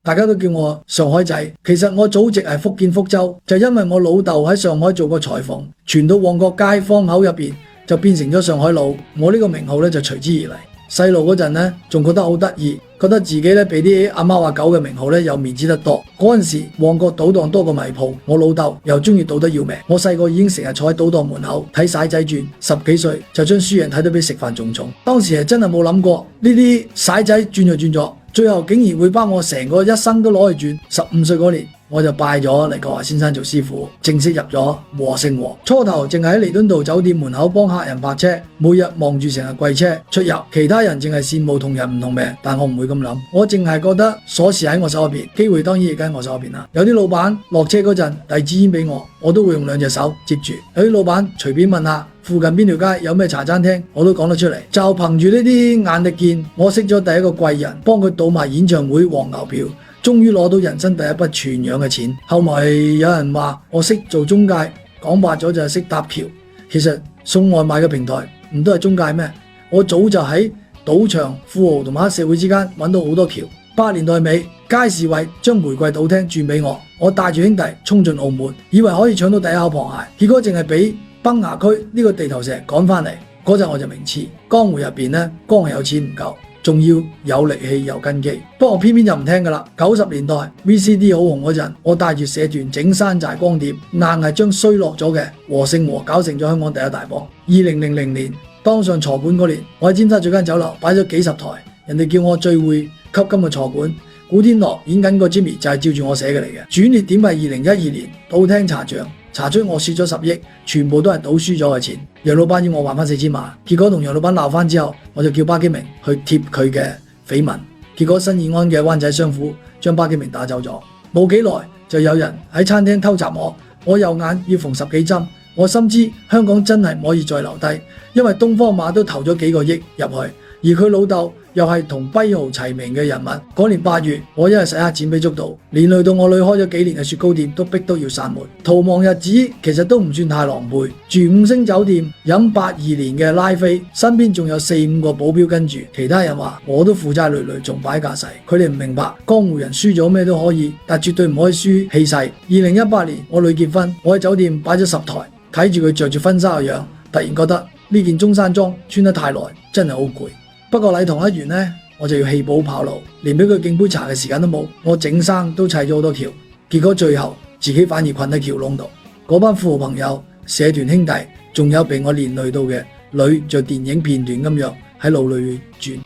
大家都叫我上海仔，其實我祖籍係福建福州，就因為我老豆喺上海做過裁縫，傳到旺角街坊口入邊就變成咗上海佬，我呢個名號咧就隨之而嚟。細路嗰陣咧仲覺得好得意，覺得自己咧比啲阿貓阿狗嘅名號咧有面子得多。嗰陣時旺角賭檔多過迷鋪，我老豆又中意賭得要命，我細個已經成日坐喺賭檔門口睇骰仔轉，10幾歲就將輸贏睇得比食飯仲重。當時係真係冇諗過呢啲骰仔轉就轉咗，最後竟然會把我成個一生都攞去轉。15歲嗰年我就拜咗黎國華先生做師傅，正式入咗和盛和。初頭淨係喺彌敦道酒店門口幫客人泊車，每日望住成日貴車出入，其他人淨係羨慕同人唔同命，但我唔會咁諗，我淨係覺得鎖匙喺我手入邊，機會當然亦喺我手入邊啦。有啲老闆落車嗰陣遞支煙俾我，我都會用2隻手接住；有啲老闆隨便問下附近邊條街有咩茶餐廳，我都講得出嚟。就憑住呢啲眼力見，我識咗第一個貴人，幫佢賭埋演唱會黃牛票，終於攞到人生第一筆全樣嘅錢。後來有人話我識做中介，講白咗就係識搭橋。其實送外賣嘅平台唔都係中介咩？我早就喺賭場、富豪同埋黑社會之間揾到好多橋。80年代尾，佳士偉將玫瑰賭廳轉俾我，我帶住兄弟衝進澳門，以為可以搶到第一口螃蟹，結果淨係俾崩牙區呢個地頭蛇趕翻嚟。嗰陣我就明知江湖入邊呢，光係有錢唔夠，仲要有力氣有根基。不過我偏偏就唔聽噶啦。90年代 VCD 好紅嗰陣，我帶住社團整山寨光碟，硬係將衰落咗嘅和盛和搞成咗香港第一大幫。2000年當上坐館嗰年，我喺尖沙咀間酒樓擺咗幾十台，人哋叫我最會吸金嘅坐館。古天樂演緊個 Jimmy 就係照住我寫嘅嚟嘅。轉捩點係2012年，賭廳查賬，查出我蝕咗10億，全部都係賭輸咗嘅錢。楊老闆要我還翻4000萬，結果同楊老闆鬧翻之後，我就叫巴基明去貼佢嘅緋聞。結果新義安嘅灣仔商府將巴基明打走咗。冇幾耐就有人喺餐廳偷襲我，我右眼要縫10幾針。我深知香港真係唔可以再留低，因為東方馬都投咗幾個億入去，而佢老豆又係同跛豪齊名嘅人物。嗰年8月，我因為洗黑錢被捉到，連累到我女開咗幾年嘅雪糕店都逼到要閂門。逃亡日子其實都唔算太狼狽，住5星酒店，飲82年嘅拉菲，身邊仲有4、5個保鏢跟住。其他人話我都負債累累，仲擺架勢。佢哋唔明白江湖人輸咗咩都可以，但絕對唔可以輸氣勢。2018年我女結婚，我喺酒店擺咗10台，睇住佢着住婚紗嘅樣，突然覺得呢件中山裝穿得太耐，真係好攰。不過禮堂一完呢，我就要棄保跑路，連俾佢敬杯茶嘅時間都冇。我整生都砌咗好多橋，結果最後自己反而困喺橋窿度。嗰班富豪朋友、社團兄弟，仲有被我連累到嘅女，就電影片段咁樣喺腦裏轉。